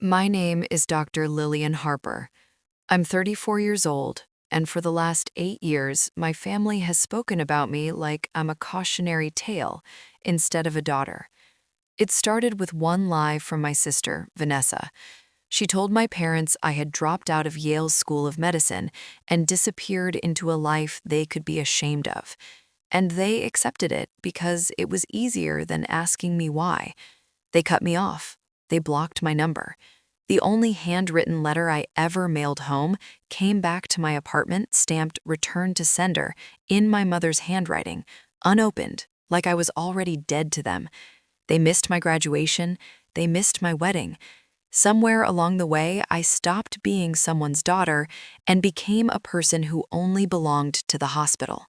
My name is Dr. Lillian Harper. I'm 34 years old, and for the last 8 years, my family has spoken about me like I'm a cautionary tale instead of a daughter. It started with one lie from my sister, Vanessa. She told my parents I had dropped out of Yale's School of Medicine and disappeared into a life they could be ashamed of. And they accepted it because it was easier than asking me why. They cut me off. They blocked my number. The only handwritten letter I ever mailed home came back to my apartment stamped "Return to Sender" in my mother's handwriting, unopened, like I was already dead to them. They missed my graduation. They missed my wedding. Somewhere along the way, I stopped being someone's daughter and became a person who only belonged to the hospital.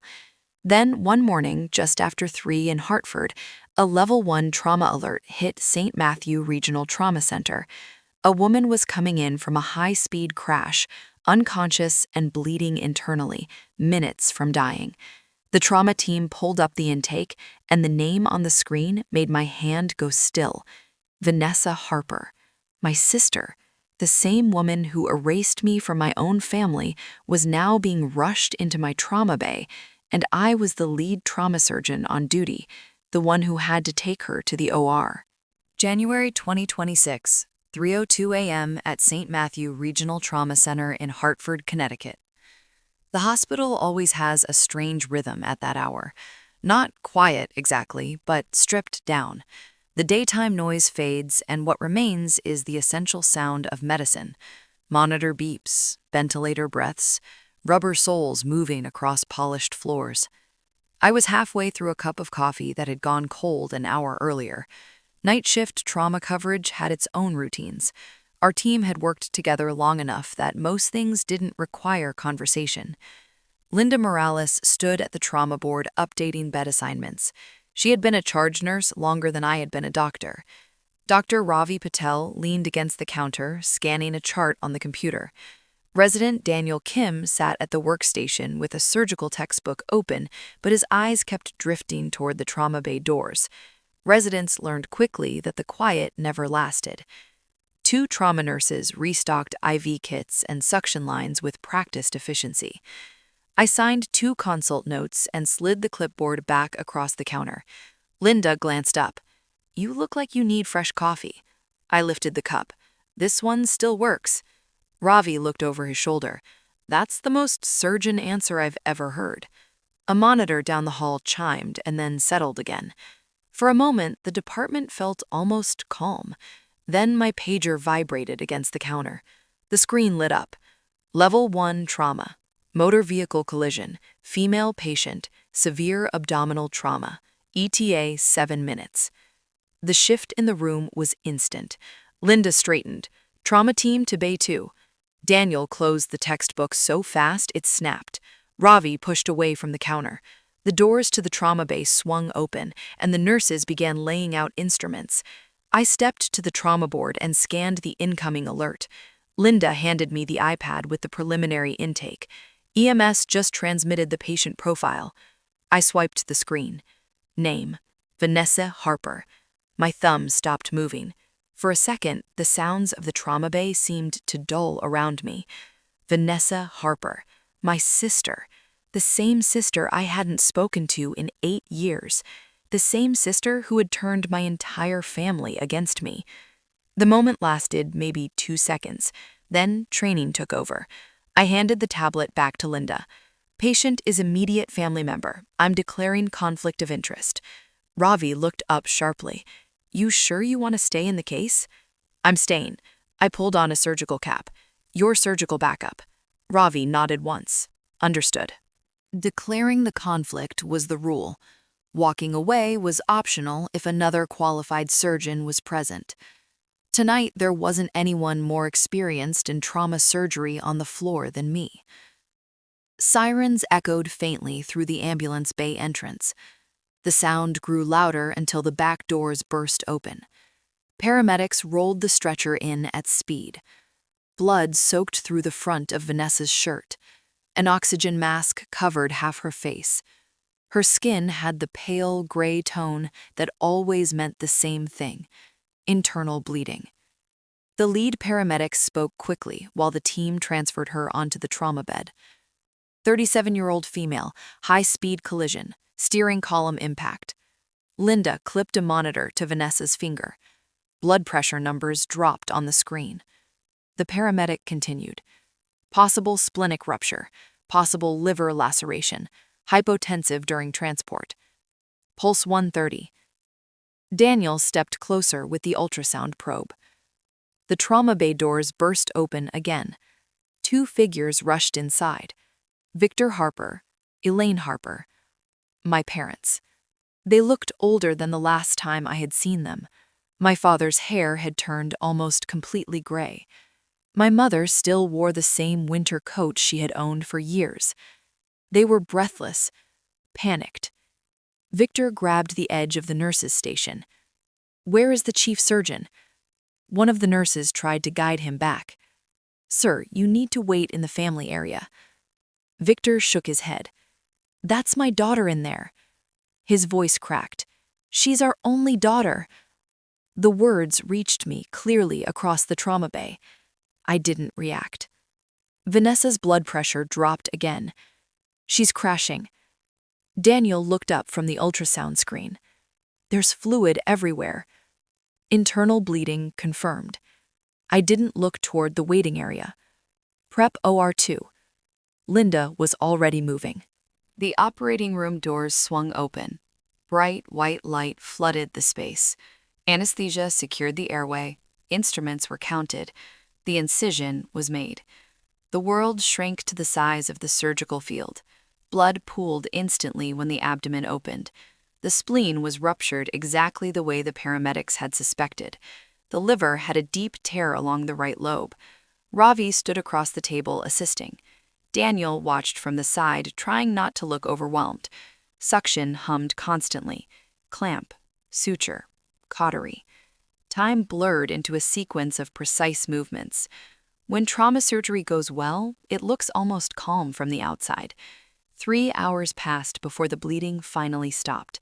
Then, one morning, just after 3 in Hartford, a Level 1 trauma alert hit St. Matthew Regional Trauma Center. A woman was coming in from a high-speed crash, unconscious and bleeding internally, minutes from dying. The trauma team pulled up the intake, and the name on the screen made my hand go still. Vanessa Harper. My sister, the same woman who erased me from my own family, was now being rushed into my trauma bay, and I was the lead trauma surgeon on duty, the one who had to take her to the OR. January 2026, 3:02 a.m. at St. Matthew Regional Trauma Center in Hartford, Connecticut. The hospital always has a strange rhythm at that hour. Not quiet exactly, but stripped down. The daytime noise fades, and what remains is the essential sound of medicine. Monitor beeps, ventilator breaths, rubber soles moving across polished floors. I was halfway through a cup of coffee that had gone cold an hour earlier. Night shift trauma coverage had its own routines. Our team had worked together long enough that most things didn't require conversation. Linda Morales stood at the trauma board updating bed assignments. She had been a charge nurse longer than I had been a doctor. Dr. Ravi Patel leaned against the counter, scanning a chart on the computer. Resident Daniel Kim sat at the workstation with a surgical textbook open, but his eyes kept drifting toward the trauma bay doors. Residents learned quickly that the quiet never lasted. 2 trauma nurses restocked IV kits and suction lines with practiced efficiency. I signed 2 consult notes and slid the clipboard back across the counter. Linda glanced up. "You look like you need fresh coffee." I lifted the cup. "This one still works." Ravi looked over his shoulder. "That's the most surgeon answer I've ever heard." A monitor down the hall chimed and then settled again. For a moment, the department felt almost calm. Then my pager vibrated against the counter. The screen lit up. Level 1 trauma. Motor vehicle collision. Female patient. Severe abdominal trauma. ETA 7 minutes. The shift in the room was instant. Linda straightened. "Trauma team to Bay 2. Daniel closed the textbook so fast it snapped. Ravi pushed away from the counter. The doors to the trauma bay swung open, and the nurses began laying out instruments. I stepped to the trauma board and scanned the incoming alert. Linda handed me the iPad with the preliminary intake. EMS just transmitted the patient profile. I swiped the screen. Name: Vanessa Harper. My thumb stopped moving. For a second, the sounds of the trauma bay seemed to dull around me. Vanessa Harper, my sister. The same sister I hadn't spoken to in 8 years. The same sister who had turned my entire family against me. The moment lasted maybe 2 seconds. Then training took over. I handed the tablet back to Linda. "Patient is immediate family member. I'm declaring conflict of interest." Ravi looked up sharply. "You sure you want to stay in the case?" "I'm staying." I pulled on a surgical cap. "Your surgical backup." Ravi nodded once. "Understood." Declaring the conflict was the rule. Walking away was optional if another qualified surgeon was present. Tonight, there wasn't anyone more experienced in trauma surgery on the floor than me. Sirens echoed faintly through the ambulance bay entrance. The sound grew louder until the back doors burst open. Paramedics rolled the stretcher in at speed. Blood soaked through the front of Vanessa's shirt. An oxygen mask covered half her face. Her skin had the pale gray tone that always meant the same thing: internal bleeding. The lead paramedic spoke quickly while the team transferred her onto the trauma bed. 37-year-old female, high-speed collision, steering column impact. Linda clipped a monitor to Vanessa's finger. Blood pressure numbers dropped on the screen. The paramedic continued. Possible splenic rupture, possible liver laceration, hypotensive during transport. Pulse 130. Daniel stepped closer with the ultrasound probe. The trauma bay doors burst open again. Two figures rushed inside. Victor Harper, Elaine Harper, my parents. They looked older than the last time I had seen them. My father's hair had turned almost completely gray. My mother still wore the same winter coat she had owned for years. They were breathless, panicked. Victor grabbed the edge of the nurses' station. "Where is the chief surgeon?" One of the nurses tried to guide him back. "Sir, you need to wait in the family area." Victor shook his head. "That's my daughter in there." His voice cracked. "She's our only daughter." The words reached me clearly across the trauma bay. I didn't react. Vanessa's blood pressure dropped again. "She's crashing." Daniel looked up from the ultrasound screen. "There's fluid everywhere." Internal bleeding confirmed. I didn't look toward the waiting area. Prep OR2. Linda was already moving. The operating room doors swung open. Bright white light flooded the space. Anesthesia secured the airway. Instruments were counted. The incision was made. The world shrank to the size of the surgical field. Blood pooled instantly when the abdomen opened. The spleen was ruptured exactly the way the paramedics had suspected. The liver had a deep tear along the right lobe. Ravi stood across the table assisting. Daniel watched from the side, trying not to look overwhelmed. Suction hummed constantly. Clamp, suture, cautery. Time blurred into a sequence of precise movements. When trauma surgery goes well, it looks almost calm from the outside. 3 hours passed before the bleeding finally stopped.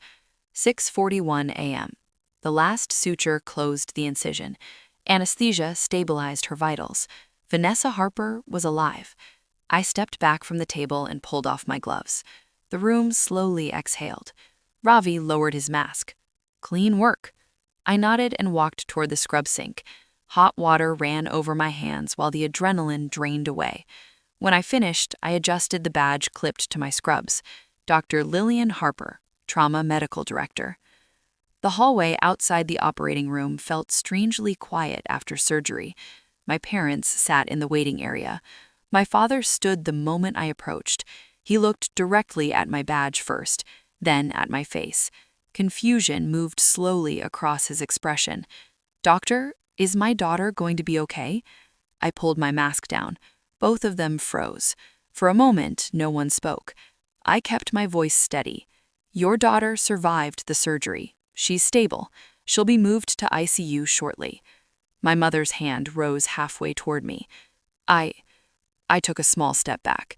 6:41 a.m. The last suture closed the incision. Anesthesia stabilized her vitals. Vanessa Harper was alive. I stepped back from the table and pulled off my gloves. The room slowly exhaled. Ravi lowered his mask. "Clean work." I nodded and walked toward the scrub sink. Hot water ran over my hands while the adrenaline drained away. When I finished, I adjusted the badge clipped to my scrubs. Dr. Lillian Harper, Trauma Medical Director. The hallway outside the operating room felt strangely quiet after surgery. My parents sat in the waiting area. My father stood the moment I approached. He looked directly at my badge first, then at my face. Confusion moved slowly across his expression. "Doctor, is my daughter going to be okay?" I pulled my mask down. Both of them froze. For a moment, no one spoke. I kept my voice steady. "Your daughter survived the surgery. She's stable. She'll be moved to ICU shortly." My mother's hand rose halfway toward me. I took a small step back.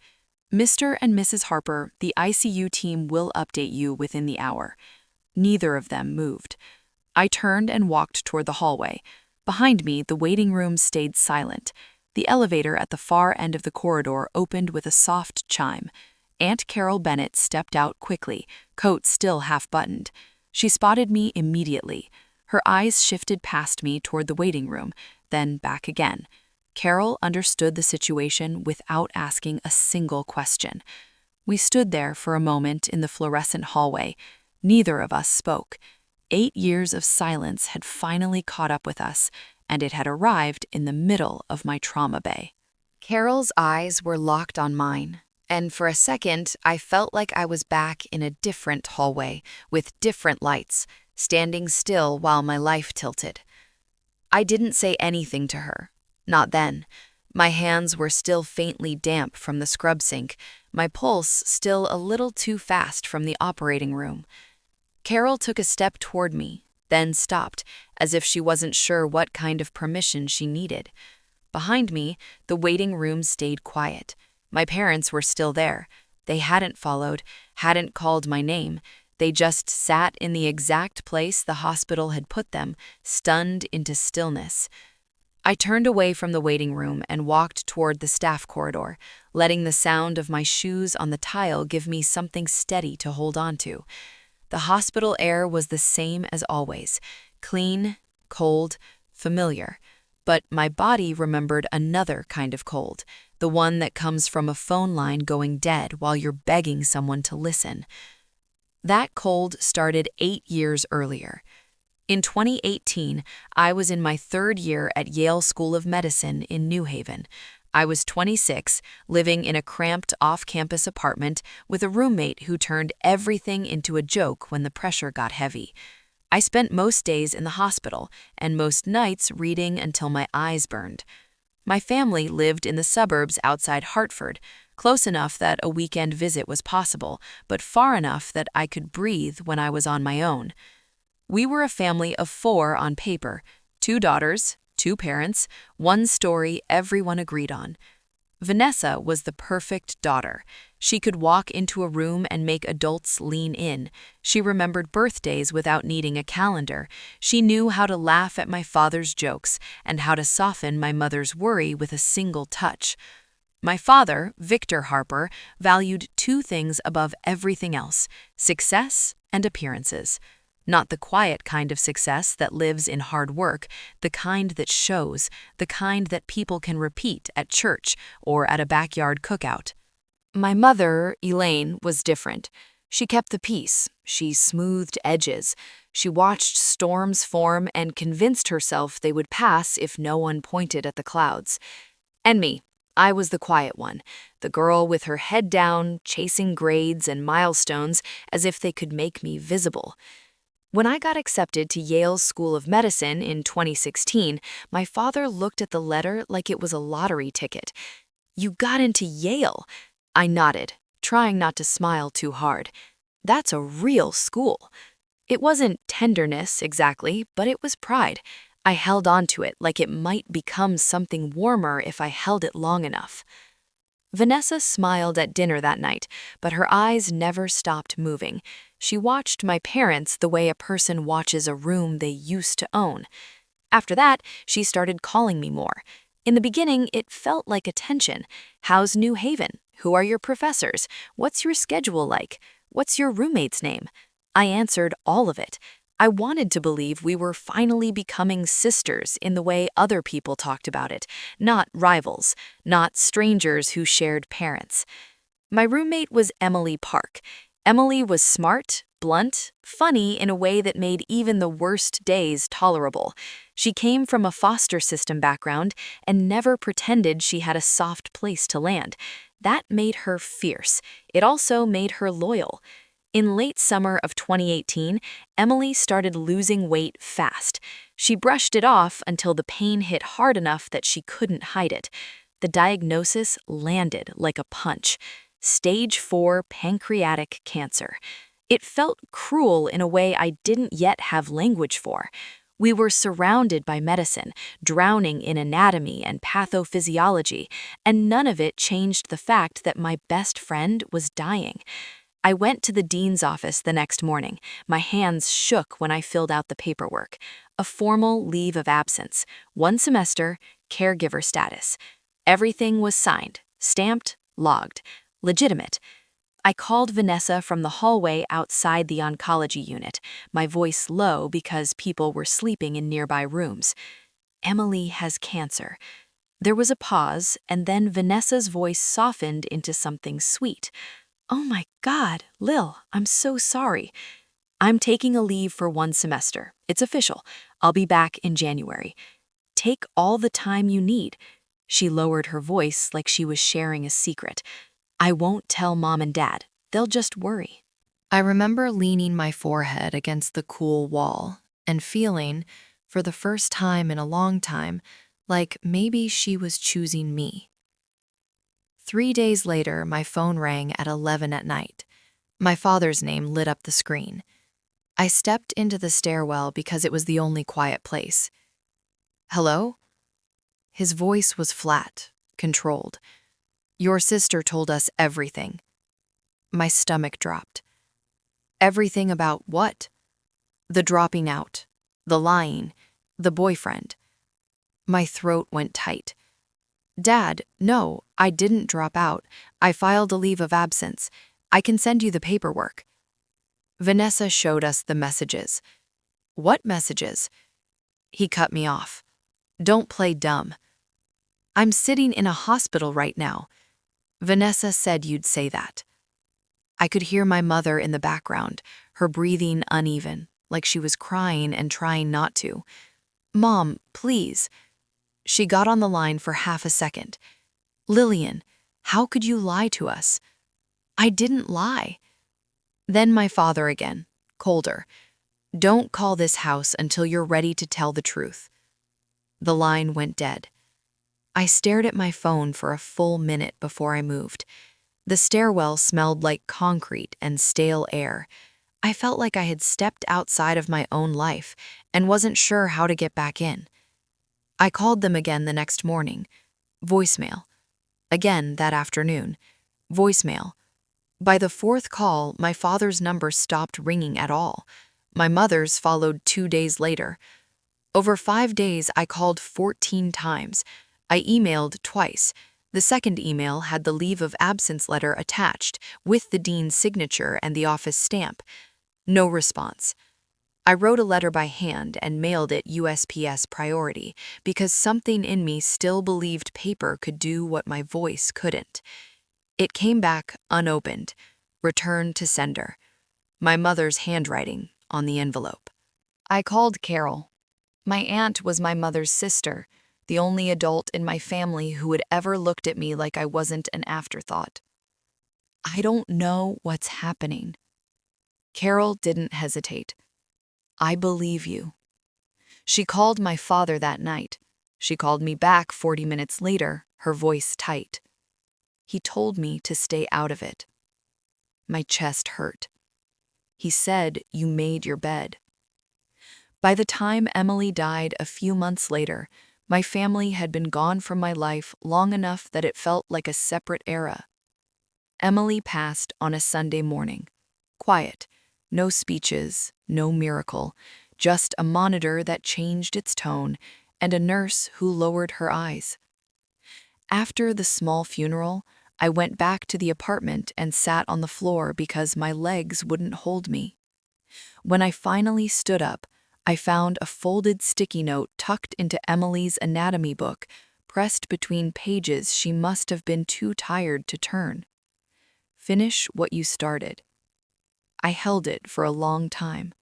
"Mr. and Mrs. Harper, the ICU team will update you within the hour." Neither of them moved. I turned and walked toward the hallway. Behind me, the waiting room stayed silent. The elevator at the far end of the corridor opened with a soft chime. Aunt Carol Bennett stepped out quickly, coat still half-buttoned. She spotted me immediately. Her eyes shifted past me toward the waiting room, then back again. Carol understood the situation without asking a single question. We stood there for a moment in the fluorescent hallway. Neither of us spoke. 8 years of silence had finally caught up with us, and it had arrived in the middle of my trauma bay. Carol's eyes were locked on mine, and for a second I felt like I was back in a different hallway, with different lights, standing still while my life tilted. I didn't say anything to her. Not then. My hands were still faintly damp from the scrub sink, my pulse still a little too fast from the operating room. Carol took a step toward me, then stopped, as if she wasn't sure what kind of permission she needed. Behind me, the waiting room stayed quiet. My parents were still there. They hadn't followed, hadn't called my name. They just sat in the exact place the hospital had put them, stunned into stillness. I turned away from the waiting room and walked toward the staff corridor, letting the sound of my shoes on the tile give me something steady to hold on to. The hospital air was the same as always, clean, cold, familiar. But my body remembered another kind of cold, the one that comes from a phone line going dead while you're begging someone to listen. That cold started 8 years earlier. In 2018, I was in my third year at Yale School of Medicine in New Haven. I was 26, living in a cramped off-campus apartment with a roommate who turned everything into a joke when the pressure got heavy. I spent most days in the hospital and most nights reading until my eyes burned. My family lived in the suburbs outside Hartford, close enough that a weekend visit was possible, but far enough that I could breathe when I was on my own. We were a family of 4 on paper, 2 daughters, 2 parents, one story everyone agreed on. Vanessa was the perfect daughter. She could walk into a room and make adults lean in. She remembered birthdays without needing a calendar. She knew how to laugh at my father's jokes and how to soften my mother's worry with a single touch. My father, Victor Harper, valued 2 things above everything else: success and appearances. Not the quiet kind of success that lives in hard work, the kind that shows, the kind that people can repeat at church or at a backyard cookout. My mother, Elaine, was different. She kept the peace. She smoothed edges. She watched storms form and convinced herself they would pass if no one pointed at the clouds. And me. I was the quiet one, the girl with her head down, chasing grades and milestones as if they could make me visible. When I got accepted to Yale's School of Medicine in 2016, my father looked at the letter like it was a lottery ticket. "You got into Yale." I nodded, trying not to smile too hard. That's a real school. It wasn't tenderness exactly, but it was pride. I held on to it like it might become something warmer if I held it long enough. Vanessa smiled at dinner that night, but her eyes never stopped moving. She watched my parents the way a person watches a room they used to own. After that, she started calling me more. In the beginning, it felt like attention. How's New Haven? Who are your professors? What's your schedule like? What's your roommate's name? I answered all of it. I wanted to believe we were finally becoming sisters in the way other people talked about it, not rivals, not strangers who shared parents. My roommate was Emily Park. Emily was smart, blunt, funny in a way that made even the worst days tolerable. She came from a foster system background and never pretended she had a soft place to land. That made her fierce. It also made her loyal. In late summer of 2018, Emily started losing weight fast. She brushed it off until the pain hit hard enough that she couldn't hide it. The diagnosis landed like a punch: stage 4 pancreatic cancer. It felt cruel in a way I didn't yet have language for. We were surrounded by medicine, drowning in anatomy and pathophysiology, and none of it changed the fact that my best friend was dying. I went to the dean's office the next morning. My hands shook when I filled out the paperwork. A formal leave of absence, 1 semester, caregiver status. Everything was signed, stamped, logged, legitimate. I called Vanessa from the hallway outside the oncology unit, my voice low because people were sleeping in nearby rooms. "Emily has cancer." There was a pause, and then Vanessa's voice softened into something sweet. "Oh my God, Lil, I'm so sorry. I'm taking a leave for 1 semester. It's official. I'll be back in January. Take all the time you need." She lowered her voice like she was sharing a secret. "I won't tell Mom and Dad. They'll just worry." I remember leaning my forehead against the cool wall and feeling, for the first time in a long time, like maybe she was choosing me. 3 days later, my phone rang at 11 at night. My father's name lit up the screen. I stepped into the stairwell because it was the only quiet place. "Hello?" His voice was flat, controlled. "Your sister told us everything." My stomach dropped. "Everything about what?" "The dropping out, the lying, the boyfriend." My throat went tight. Dad, no, I didn't drop out. I filed a leave of absence. I can send you the paperwork. Vanessa showed us the messages. What messages? He cut me off. Don't play dumb. I'm sitting in a hospital right now. Vanessa said you'd say that. I could hear my mother in the background, her breathing uneven, like she was crying and trying not to. Mom, please. She got on the line for half a second. Lillian, how could you lie to us? I didn't lie. Then my father again, colder. Don't call this house until you're ready to tell the truth. The line went dead. I stared at my phone for a full minute before I moved. The stairwell smelled like concrete and stale air. I felt like I had stepped outside of my own life and wasn't sure how to get back in. I called them again the next morning. Voicemail. Again that afternoon. Voicemail. By the fourth call, my father's number stopped ringing at all. My mother's followed 2 days later. Over 5 days, I called 14 times. I emailed twice. The second email had the leave of absence letter attached, with the dean's signature and the office stamp. No response. I wrote a letter by hand and mailed it USPS priority because something in me still believed paper could do what my voice couldn't. It came back unopened, returned to sender. My mother's handwriting on the envelope. I called Carol. My aunt was my mother's sister, the only adult in my family who had ever looked at me like I wasn't an afterthought. I don't know what's happening. Carol didn't hesitate. I believe you. She called my father that night. She called me back 40 minutes later, her voice tight. He told me to stay out of it. My chest hurt. He said, "You made your bed." By the time Emily died a few months later, my family had been gone from my life long enough that it felt like a separate era. Emily passed on a Sunday morning. Quiet. No speeches, no miracle, just a monitor that changed its tone and a nurse who lowered her eyes. After the small funeral, I went back to the apartment and sat on the floor because my legs wouldn't hold me. When I finally stood up, I found a folded sticky note tucked into Emily's anatomy book, pressed between pages she must have been too tired to turn. Finish what you started. I held it for a long time.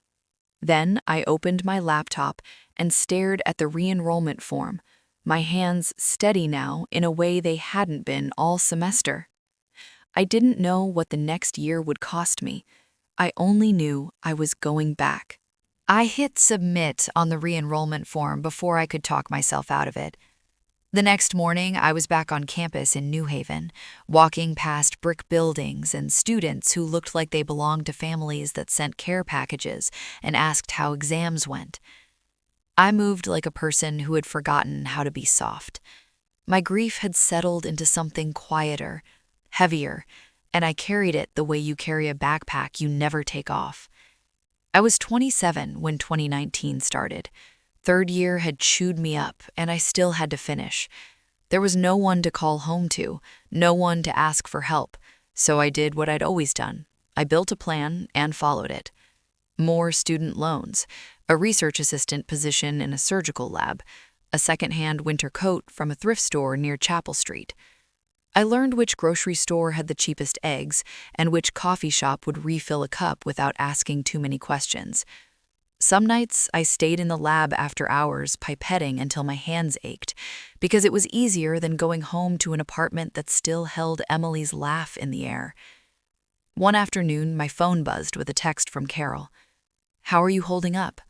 Then I opened my laptop and stared at the re-enrollment form, my hands steady now in a way they hadn't been all semester. I didn't know what the next year would cost me. I only knew I was going back. I hit submit on the re-enrollment form before I could talk myself out of it. The next morning, I was back on campus in New Haven, walking past brick buildings and students who looked like they belonged to families that sent care packages and asked how exams went. I moved like a person who had forgotten how to be soft. My grief had settled into something quieter, heavier, and I carried it the way you carry a backpack you never take off. I was 27 when 2019 started. Third year had chewed me up, and I still had to finish. There was no one to call home to, no one to ask for help, so I did what I'd always done. I built a plan and followed it. More student loans, a research assistant position in a surgical lab, a second-hand winter coat from a thrift store near Chapel Street. I learned which grocery store had the cheapest eggs and which coffee shop would refill a cup without asking too many questions. Some nights, I stayed in the lab after hours pipetting until my hands ached, because it was easier than going home to an apartment that still held Emily's laugh in the air. One afternoon, my phone buzzed with a text from Carol. "How are you holding up?"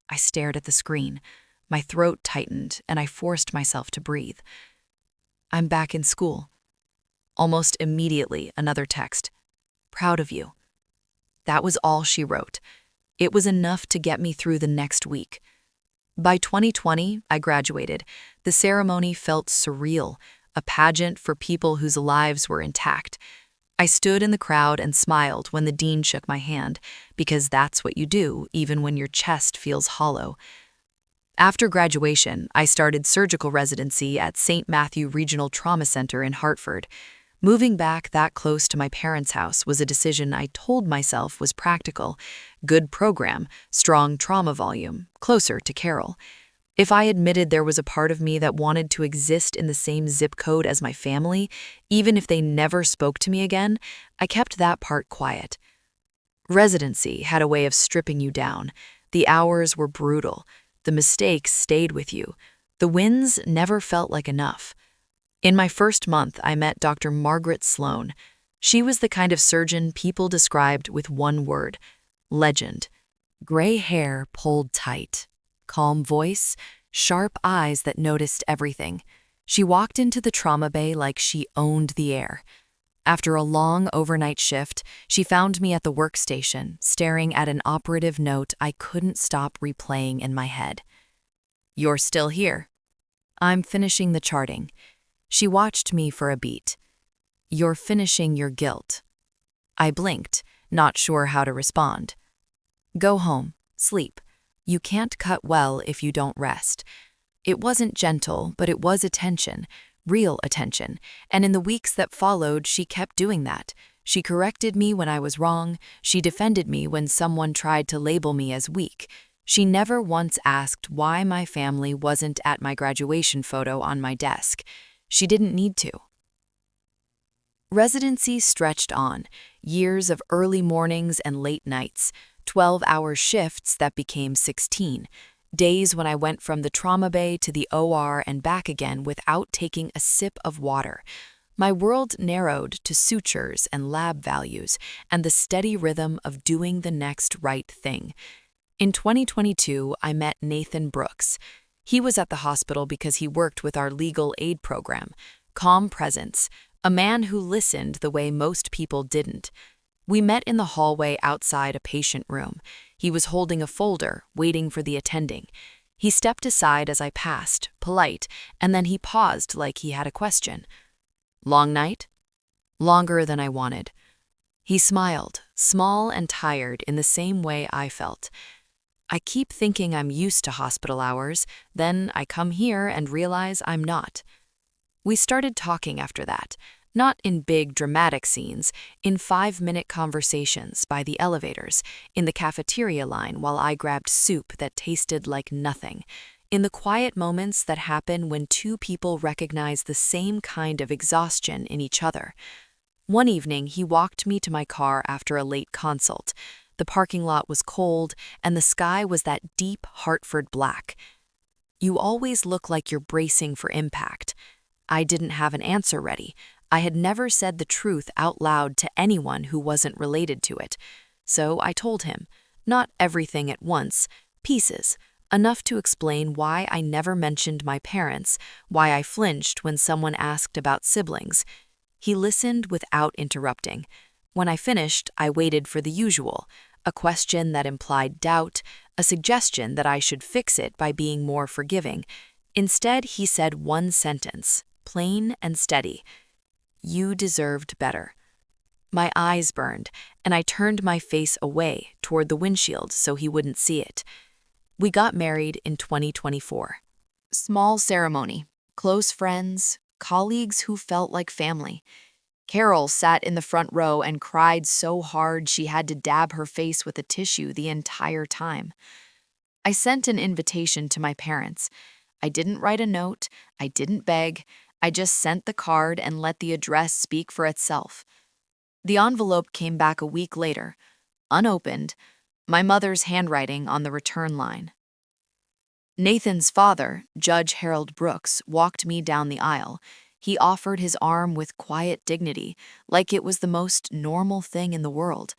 I stared at the screen. My throat tightened, and I forced myself to breathe. "I'm back in school." Almost immediately, another text. "Proud of you." That was all she wrote. It was enough to get me through the next week. By 2020, I graduated. The ceremony felt surreal, a pageant for people whose lives were intact. I stood in the crowd and smiled when the dean shook my hand, because that's what you do even when your chest feels hollow. After graduation, I started surgical residency at St. Matthew Regional Trauma Center in Hartford. Moving back that close to my parents' house was a decision I told myself was practical. Good program, strong trauma volume, closer to Carol. If I admitted there was a part of me that wanted to exist in the same zip code as my family, even if they never spoke to me again, I kept that part quiet. Residency had a way of stripping you down. The hours were brutal. The mistakes stayed with you. The wins never felt like enough. In my first month, I met Dr. Margaret Sloan. She was the kind of surgeon people described with one word: legend. Gray hair pulled tight, calm voice, sharp eyes that noticed everything. She walked into the trauma bay like she owned the air. After a long overnight shift, she found me at the workstation, staring at an operative note I couldn't stop replaying in my head. "You're still here." "I'm finishing the charting." She watched me for a beat. "You're finishing your guilt." I blinked, not sure how to respond. "Go home, sleep. You can't cut well if you don't rest." It wasn't gentle, but it was attention, real attention, and in the weeks that followed, she kept doing that. She corrected me when I was wrong. She defended me when someone tried to label me as weak. She never once asked why my family wasn't at my graduation photo on my desk. She didn't need to. Residency stretched on, years of early mornings and late nights, 12-hour shifts that became 16, days when I went from the trauma bay to the OR and back again without taking a sip of water. My world narrowed to sutures and lab values and the steady rhythm of doing the next right thing. In 2022, I met Nathan Brooks. He was at the hospital because he worked with our legal aid program. Calm presence, a man who listened the way most people didn't. We met in the hallway outside a patient room. He was holding a folder, waiting for the attending. He stepped aside as I passed, polite, and then he paused like he had a question. "Long night?" "Longer than I wanted." He smiled, small and tired in the same way I felt. I keep thinking I'm used to hospital hours, then I come here and realize I'm not. We started talking after that, not in big dramatic scenes, in 5-minute conversations by the elevators, in the cafeteria line while I grabbed soup that tasted like nothing, in the quiet moments that happen when two people recognize the same kind of exhaustion in each other. One evening, he walked me to my car after a late consult. The parking lot was cold, and the sky was that deep Hartford black. "You always look like you're bracing for impact." I didn't have an answer ready. I had never said the truth out loud to anyone who wasn't related to it. So I told him, not everything at once, pieces, enough to explain why I never mentioned my parents, why I flinched when someone asked about siblings. He listened without interrupting. When I finished, I waited for the usual, a question that implied doubt, a suggestion that I should fix it by being more forgiving. Instead, he said one sentence, plain and steady: "You deserved better." My eyes burned, and I turned my face away toward the windshield so he wouldn't see it. We got married in 2024. Small ceremony, close friends, colleagues who felt like family. Carol sat in the front row and cried so hard she had to dab her face with a tissue the entire time. I sent an invitation to my parents. I didn't write a note, I didn't beg, I just sent the card and let the address speak for itself. The envelope came back a week later, unopened, my mother's handwriting on the return line. Nathan's father, Judge Harold Brooks, walked me down the aisle. He offered his arm with quiet dignity, like it was the most normal thing in the world.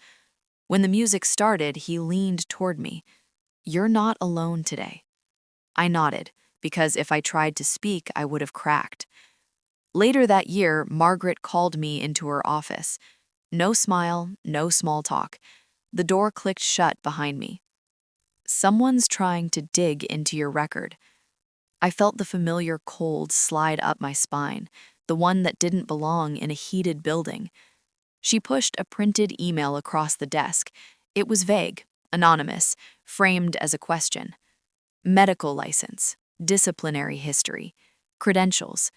When the music started, he leaned toward me. "You're not alone today." I nodded, because if I tried to speak, I would have cracked. Later that year, Margaret called me into her office. No smile, no small talk. The door clicked shut behind me. "Someone's trying to dig into your record." I felt the familiar cold slide up my spine, the one that didn't belong in a heated building. She pushed a printed email across the desk. It was vague, anonymous, framed as a question. medical license, disciplinary history, credentials.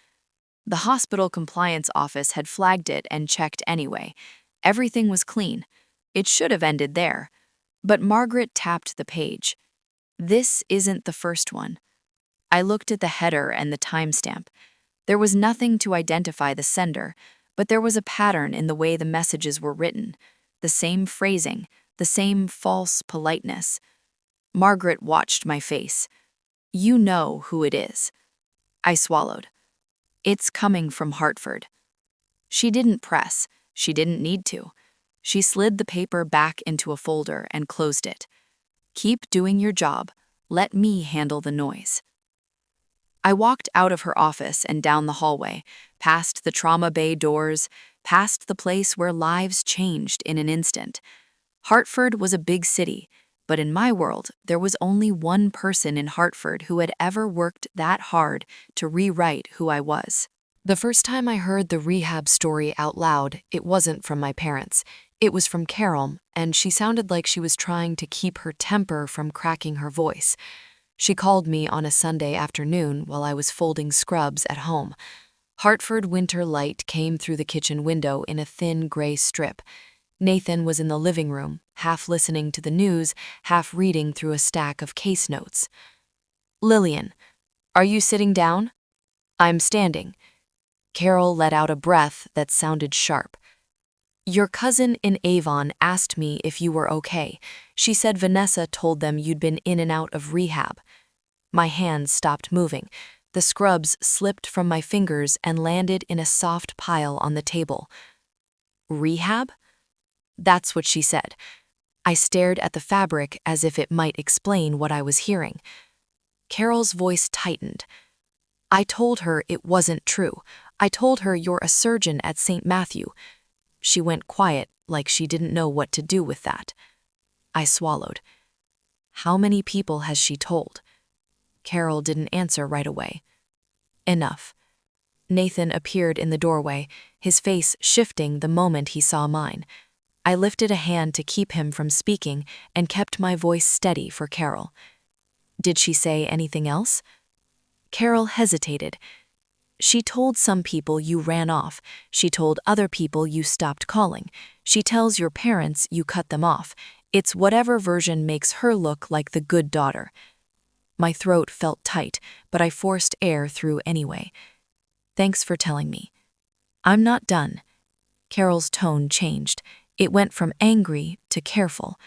The hospital compliance office had flagged it and checked anyway. Everything was clean. It should have ended there. But Margaret tapped the page. This isn't the first one. I looked at the header and the timestamp. There was nothing to identify the sender, but there was a pattern in the way the messages were written. The same phrasing, the same false politeness. Margaret watched my face. You know who it is. I swallowed. It's coming from Hartford. She didn't press. She didn't need to. She slid the paper back into a folder and closed it. Keep doing your job. Let me handle the noise. I walked out of her office and down the hallway, past the trauma bay doors, past the place where lives changed in an instant. Hartford was a big city, but in my world, there was only one person in Hartford who had ever worked that hard to rewrite who I was. The first time I heard the rehab story out loud, it wasn't from my parents. It was from Carol, and she sounded like she was trying to keep her temper from cracking her voice. She called me on a Sunday afternoon while I was folding scrubs at home. Hartford winter light came through the kitchen window in a thin gray strip. Nathan was in the living room, half listening to the news, half reading through a stack of case notes. Lillian, are you sitting down? I'm standing. Carol let out a breath that sounded sharp. Your cousin in Avon asked me if you were okay. She said Vanessa told them you'd been in and out of rehab. My hands stopped moving. The scrubs slipped from my fingers and landed in a soft pile on the table. Rehab? That's what she said. I stared at the fabric as if it might explain what I was hearing. Carol's voice tightened. I told her it wasn't true. I told her you're a surgeon at St. Matthew. She went quiet, like she didn't know what to do with that. I swallowed. How many people has she told? Carol didn't answer right away. Enough. Nathan appeared in the doorway, his face shifting the moment he saw mine. I lifted a hand to keep him from speaking and kept my voice steady for Carol. Did she say anything else? Carol hesitated. She told some people you ran off. She told other people you stopped calling. She tells your parents you cut them off. It's whatever version makes her look like the good daughter. My throat felt tight, but I forced air through anyway. Thanks for telling me. I'm not done. Carol's tone changed. It went from angry to careful.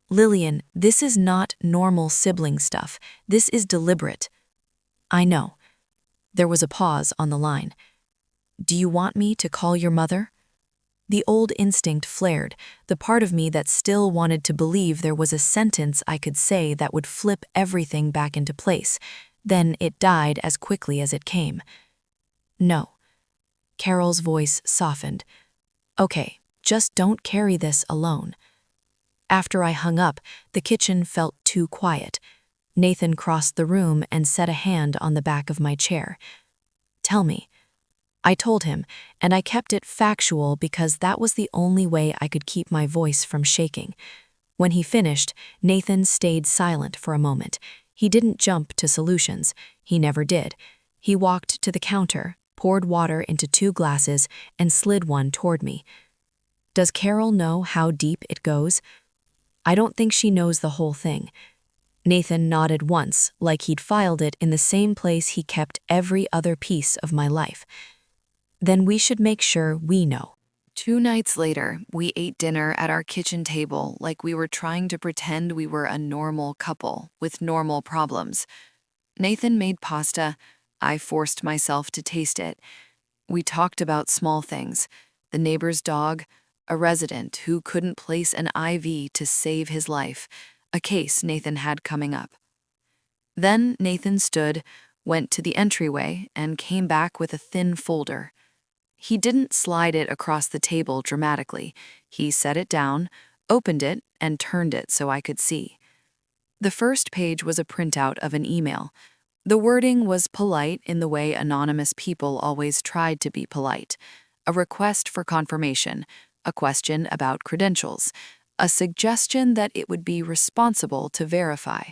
Lillian, this is not normal sibling stuff. This is deliberate. I know. There was a pause on the line. Do you want me to call your mother? The old instinct flared, the part of me that still wanted to believe there was a sentence I could say that would flip everything back into place. Then it died as quickly as it came. No. Carol's voice softened. Okay, just don't carry this alone. After I hung up, the kitchen felt too quiet. Nathan crossed the room and set a hand on the back of my chair. Tell me. I told him, and I kept it factual because that was the only way I could keep my voice from shaking. When he finished, Nathan stayed silent for a moment. He didn't jump to solutions. He never did. He walked to the counter, poured water into 2 glasses, and slid one toward me. Does Carol know how deep it goes? I don't think she knows the whole thing. Nathan nodded once, like he'd filed it in the same place he kept every other piece of my life. Then we should make sure we know. 2 nights later, we ate dinner at our kitchen table like we were trying to pretend we were a normal couple with normal problems. Nathan made pasta. I forced myself to taste it. We talked about small things, the neighbor's dog, a resident who couldn't place an IV to save his life, a case Nathan had coming up. Then Nathan stood, went to the entryway, and came back with a thin folder. He didn't slide it across the table dramatically. He set it down, opened it, and turned it so I could see. The first page was a printout of an email. The wording was polite in the way anonymous people always tried to be polite. A request for confirmation, a question about credentials, a suggestion that it would be responsible to verify.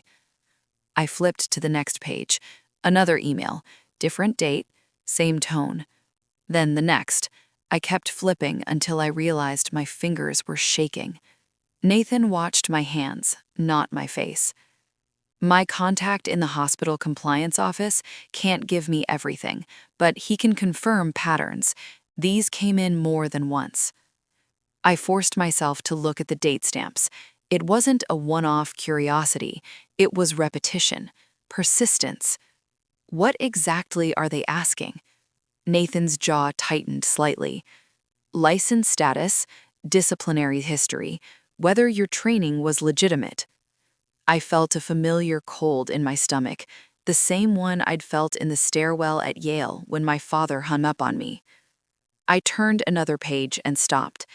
I flipped to the next page. Another email. Different date, same tone. Then the next. I kept flipping until I realized my fingers were shaking. Nathan watched my hands, not my face. My contact in the hospital compliance office can't give me everything, but he can confirm patterns. These came in more than once. I forced myself to look at the date stamps. It wasn't a one-off curiosity. It was repetition, persistence. What exactly are they asking? Nathan's jaw tightened slightly. License status, disciplinary history, whether your training was legitimate. I felt a familiar cold in my stomach, the same one I'd felt in the stairwell at Yale when my father hung up on me. I turned another page and stopped.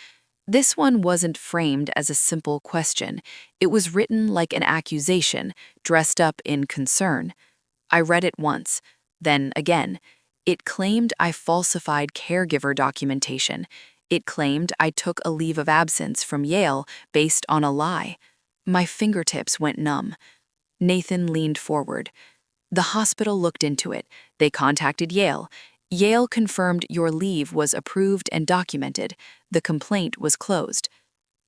This one wasn't framed as a simple question. It was written like an accusation, dressed up in concern. I read it once, then again. It claimed I falsified caregiver documentation. It claimed I took a leave of absence from Yale based on a lie. My fingertips went numb. Nathan leaned forward. The hospital looked into it. They contacted Yale. Yale confirmed your leave was approved and documented. The complaint was closed.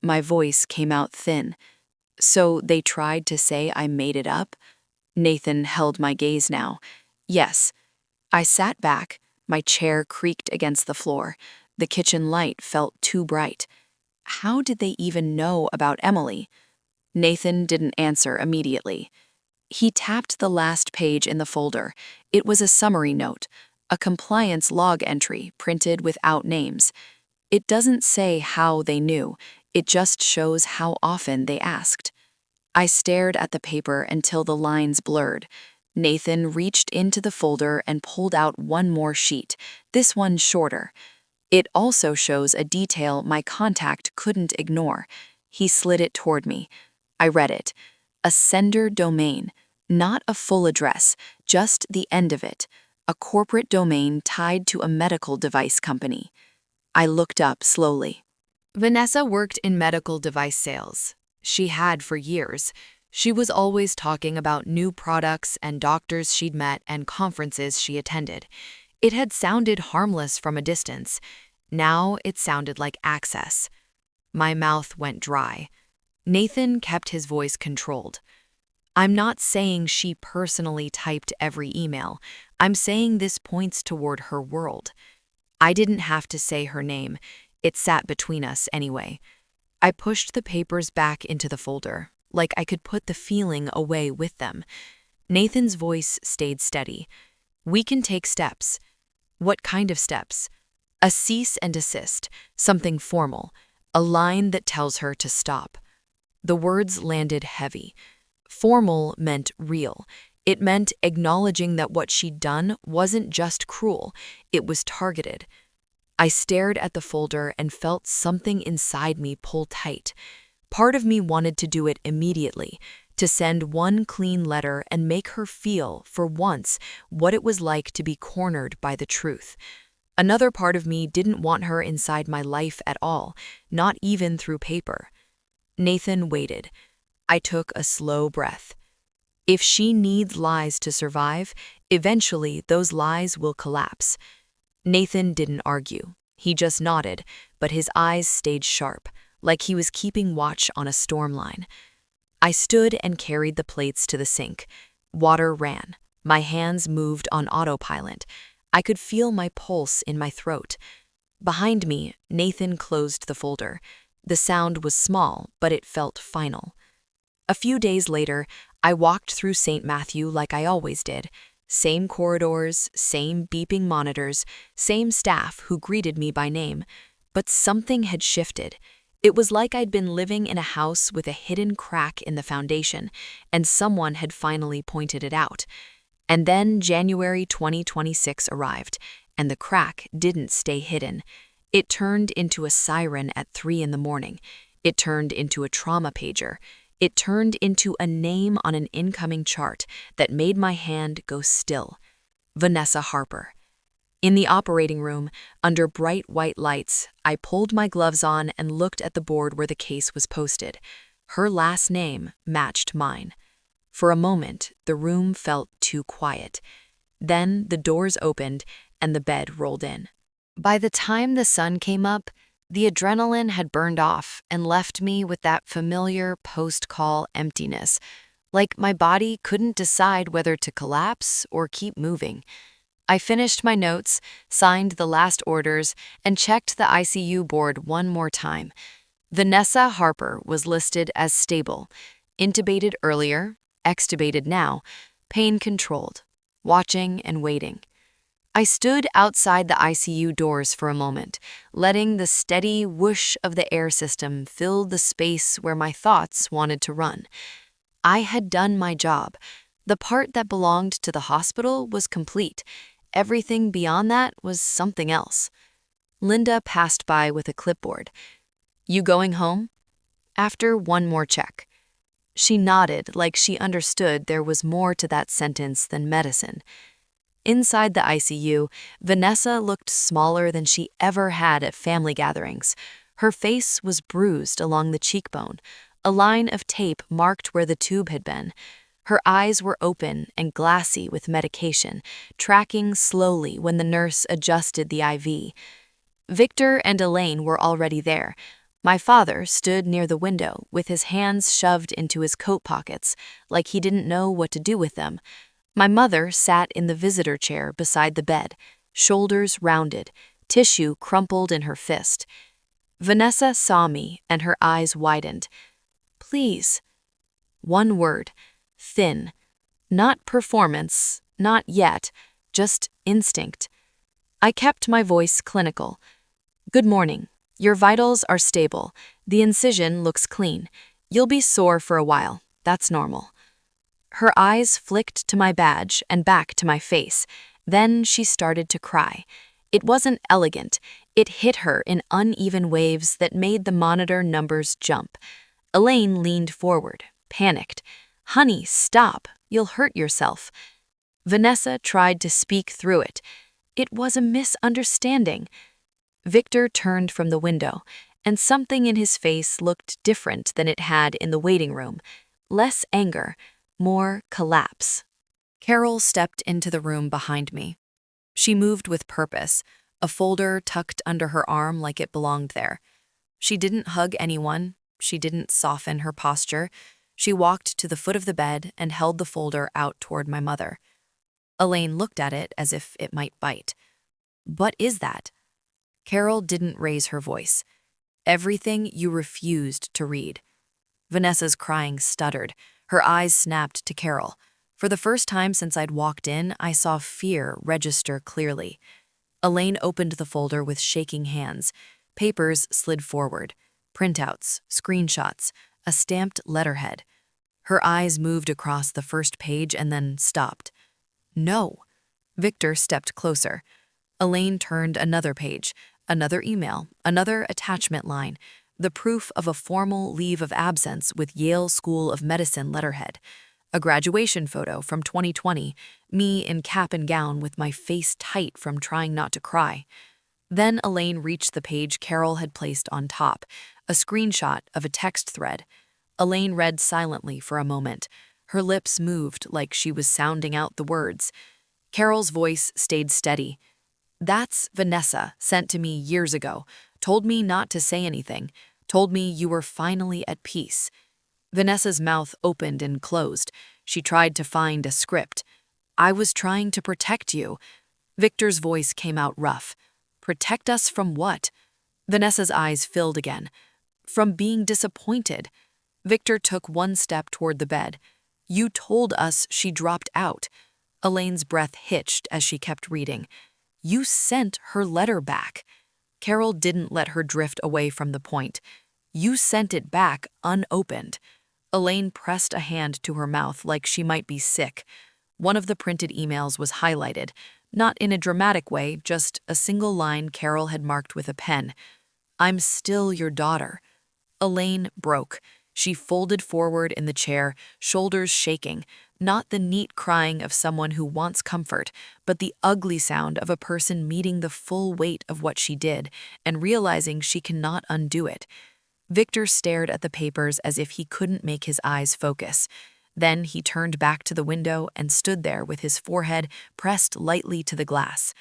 My voice came out thin. So they tried to say I made it up? Nathan held my gaze now. Yes. I sat back. My chair creaked against the floor. The kitchen light felt too bright. How did they even know about Emily? Nathan didn't answer immediately. He tapped the last page in the folder. It was a summary note, a compliance log entry printed without names. It doesn't say how they knew, it just shows how often they asked. I stared at the paper until the lines blurred. Nathan reached into the folder and pulled out one more sheet, this one shorter. It also shows a detail my contact couldn't ignore. He slid it toward me. I read it. A sender domain, not a full address, just the end of it. A corporate domain tied to a medical device company. I looked up slowly. Vanessa worked in medical device sales. She had for years. She was always talking about new products and doctors she'd met and conferences she attended. It had sounded harmless from a distance. Now it sounded like access. My mouth went dry. Nathan kept his voice controlled. I'm not saying she personally typed every email. I'm saying this points toward her world. I didn't have to say her name. It sat between us anyway. I pushed the papers back into the folder, like I could put the feeling away with them. Nathan's voice stayed steady. We can take steps. What kind of steps? A cease and desist, something formal, a line that tells her to stop. The words landed heavy. Formal meant real. It meant acknowledging that what she'd done wasn't just cruel, it was targeted. I stared at the folder and felt something inside me pull tight. Part of me wanted to do it immediately, to send one clean letter and make her feel, for once, what it was like to be cornered by the truth. Another part of me didn't want her inside my life at all, not even through paper. Nathan waited. I took a slow breath. If she needs lies to survive, eventually those lies will collapse. Nathan didn't argue. He just nodded, but his eyes stayed sharp, like he was keeping watch on a storm line. I stood and carried the plates to the sink. Water ran. My hands moved on autopilot. I could feel my pulse in my throat. Behind me, Nathan closed the folder. The sound was small, but it felt final. A few days later, I walked through St. Matthew like I always did. Same corridors, same beeping monitors, same staff who greeted me by name. But something had shifted. It was like I'd been living in a house with a hidden crack in the foundation, and someone had finally pointed it out. And then January 2026 arrived, and the crack didn't stay hidden. It turned into a siren at 3 in the morning. It turned into a trauma pager. It turned into a name on an incoming chart that made my hand go still. Vanessa Harper. In the operating room, under bright white lights, I pulled my gloves on and looked at the board where the case was posted. Her last name matched mine. For a moment, the room felt too quiet. Then the doors opened and the bed rolled in. By the time the sun came up, the adrenaline had burned off and left me with that familiar post-call emptiness, like my body couldn't decide whether to collapse or keep moving. I finished my notes, signed the last orders, and checked the ICU board one more time. Vanessa Harper was listed as stable, intubated earlier, extubated now, pain controlled, watching and waiting. I stood outside the ICU doors for a moment, letting the steady whoosh of the air system fill the space where my thoughts wanted to run. I had done my job. The part that belonged to the hospital was complete. Everything beyond that was something else. Linda passed by with a clipboard. "You going home?" After one more check. She nodded like she understood there was more to that sentence than medicine. Inside the ICU, Vanessa looked smaller than she ever had at family gatherings. Her face was bruised along the cheekbone. A line of tape marked where the tube had been. Her eyes were open and glassy with medication, tracking slowly when the nurse adjusted the IV. Victor and Elaine were already there. My father stood near the window with his hands shoved into his coat pockets, like he didn't know what to do with them. My mother sat in the visitor chair beside the bed, shoulders rounded, tissue crumpled in her fist. Vanessa saw me and her eyes widened. "Please." One word, thin. Not performance, not yet, just instinct. I kept my voice clinical. "Good morning. Your vitals are stable. The incision looks clean. You'll be sore for a while. That's normal." Her eyes flicked to my badge and back to my face. Then she started to cry. It wasn't elegant. It hit her in uneven waves that made the monitor numbers jump. Elaine leaned forward, panicked. "Honey, stop. You'll hurt yourself." Vanessa tried to speak through it. It was a misunderstanding. Victor turned from the window, and something in his face looked different than it had in the waiting room. Less anger, more collapse. Carol stepped into the room behind me. She moved with purpose, a folder tucked under her arm like it belonged there. She didn't hug anyone. She didn't soften her posture. She walked to the foot of the bed and held the folder out toward my mother. Elaine looked at it as if it might bite. "What is that?" Carol didn't raise her voice. "Everything you refused to read." Vanessa's crying stuttered. Her eyes snapped to Carol. For the first time since I'd walked in, I saw fear register clearly. Elaine opened the folder with shaking hands. Papers slid forward. Printouts, screenshots, a stamped letterhead. Her eyes moved across the first page and then stopped. "No." Victor stepped closer. Elaine turned another page, another email, another attachment line, the proof of a formal leave of absence with Yale School of Medicine letterhead. A graduation photo from 2020, me in cap and gown with my face tight from trying not to cry. Then Elaine reached the page Carol had placed on top, a screenshot of a text thread. Elaine read silently for a moment. Her lips moved like she was sounding out the words. Carol's voice stayed steady. "That's Vanessa, sent to me years ago. Told me not to say anything. Told me you were finally at peace." Vanessa's mouth opened and closed. She tried to find a script. "I was trying to protect you." Victor's voice came out rough. "Protect us from what?" Vanessa's eyes filled again. "From being disappointed." Victor took one step toward the bed. "You told us she dropped out." Elaine's breath hitched as she kept reading. "You sent her letter back." Carol didn't let her drift away from the point. "You sent it back unopened." Elaine pressed a hand to her mouth like she might be sick. One of the printed emails was highlighted, not in a dramatic way, just a single line Carol had marked with a pen. "I'm still your daughter." Elaine broke. She folded forward in the chair, shoulders shaking, not the neat crying of someone who wants comfort, but the ugly sound of a person meeting the full weight of what she did and realizing she cannot undo it. Victor stared at the papers as if he couldn't make his eyes focus. Then he turned back to the window and stood there with his forehead pressed lightly to the glass.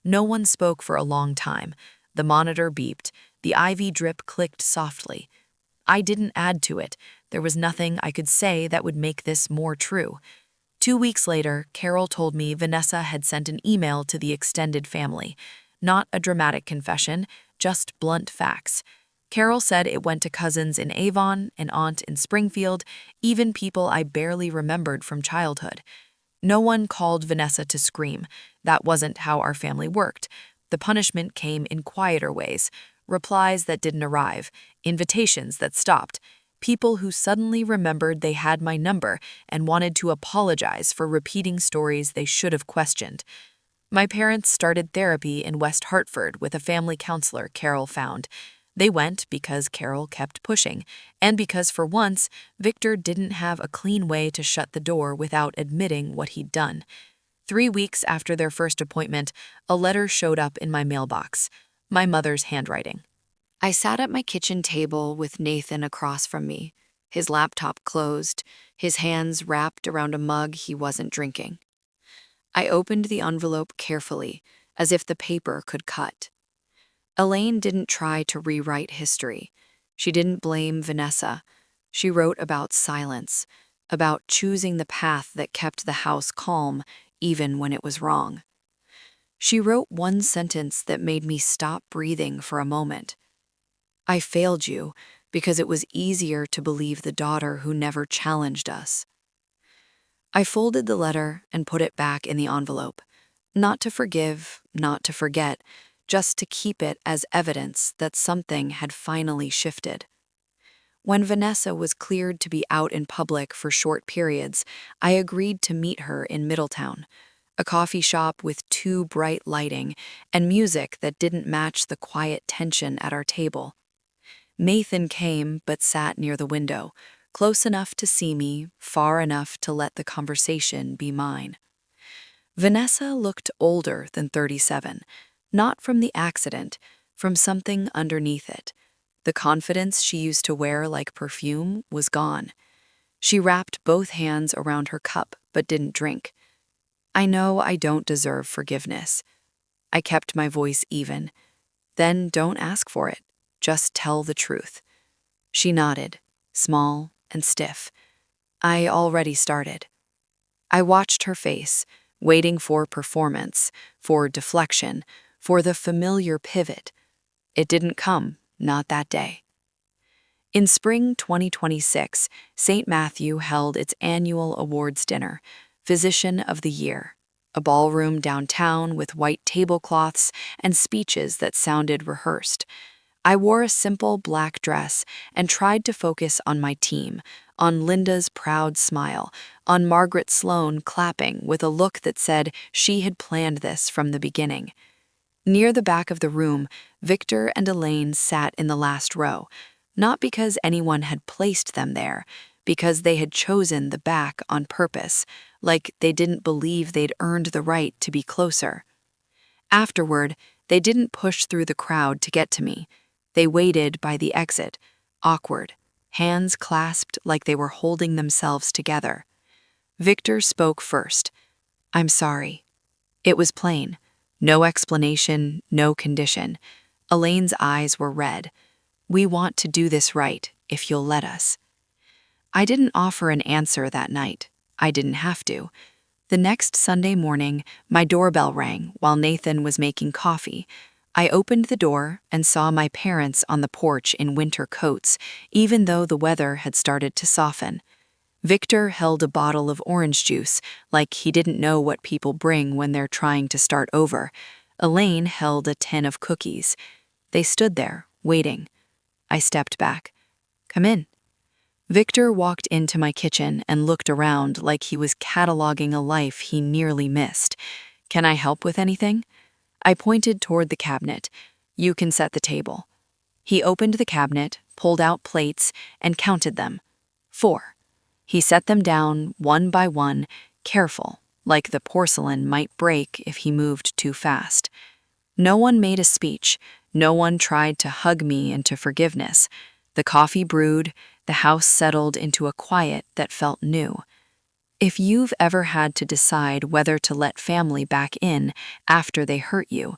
No one spoke for a long time. The monitor beeped. The IV drip clicked softly. I didn't add to it. There was nothing I could say that would make this more true. 2 weeks later, Carol told me Vanessa had sent an email to the extended family. Not a dramatic confession, just blunt facts. Carol said it went to cousins in Avon, an aunt in Springfield, even people I barely remembered from childhood. No one called Vanessa to scream. That wasn't how our family worked. The punishment came in quieter ways. Replies that didn't arrive, invitations that stopped, people who suddenly remembered they had my number and wanted to apologize for repeating stories they should have questioned. My parents started therapy in West Hartford with a family counselor Carol found. They went because Carol kept pushing, and because for once, Victor didn't have a clean way to shut the door without admitting what he'd done. 3 weeks after their first appointment, a letter showed up in my mailbox. My mother's handwriting. I sat at my kitchen table with Nathan across from me, his laptop closed, his hands wrapped around a mug he wasn't drinking. I opened the envelope carefully, as if the paper could cut. Elaine didn't try to rewrite history. She didn't blame Vanessa. She wrote about silence, about choosing the path that kept the house calm even when it was wrong. She wrote one sentence that made me stop breathing for a moment. I failed you because it was easier to believe the daughter who never challenged us. I folded the letter and put it back in the envelope. Not to forgive, not to forget, just to keep it as evidence that something had finally shifted. When Vanessa was cleared to be out in public for short periods, I agreed to meet her in Middletown, a coffee shop with too bright lighting and music that didn't match the quiet tension at our table. Nathan came but sat near the window, close enough to see me, far enough to let the conversation be mine. Vanessa looked older than 37, not from the accident, from something underneath it. The confidence she used to wear like perfume was gone. She wrapped both hands around her cup but didn't drink. I know I don't deserve forgiveness. I kept my voice even. Then don't ask for it. Just tell the truth. She nodded, small and stiff. I already started. I watched her face, waiting for performance, for deflection, for the familiar pivot. It didn't come, not that day. In spring 2026, St. Matthew held its annual awards dinner, Physician of the Year, a ballroom downtown with white tablecloths and speeches that sounded rehearsed. I wore a simple black dress and tried to focus on my team, on Linda's proud smile, on Margaret Sloan clapping with a look that said she had planned this from the beginning. Near the back of the room, Victor and Elaine sat in the last row, not because anyone had placed them there, because they had chosen the back on purpose, like they didn't believe they'd earned the right to be closer. Afterward, they didn't push through the crowd to get to me. They waited by the exit, awkward, hands clasped like they were holding themselves together. Victor spoke first. I'm sorry. It was plain. No explanation, no condition. Elaine's eyes were red. We want to do this right, if you'll let us. I didn't offer an answer that night. I didn't have to. The next Sunday morning, my doorbell rang while Nathan was making coffee. I opened the door and saw my parents on the porch in winter coats, even though the weather had started to soften. Victor held a bottle of orange juice, like he didn't know what people bring when they're trying to start over. Elaine held a tin of cookies. They stood there, waiting. I stepped back. Come in. Victor walked into my kitchen and looked around like he was cataloging a life he nearly missed. Can I help with anything? I pointed toward the cabinet. You can set the table. He opened the cabinet, pulled out plates, and counted them. 4. He set them down one by one, careful, like the porcelain might break if he moved too fast. No one made a speech. No one tried to hug me into forgiveness. The coffee brewed, the house settled into a quiet that felt new. If you've ever had to decide whether to let family back in after they hurt you,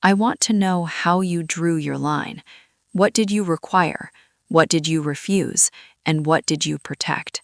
I want to know how you drew your line. What did you require? What did you refuse? And what did you protect?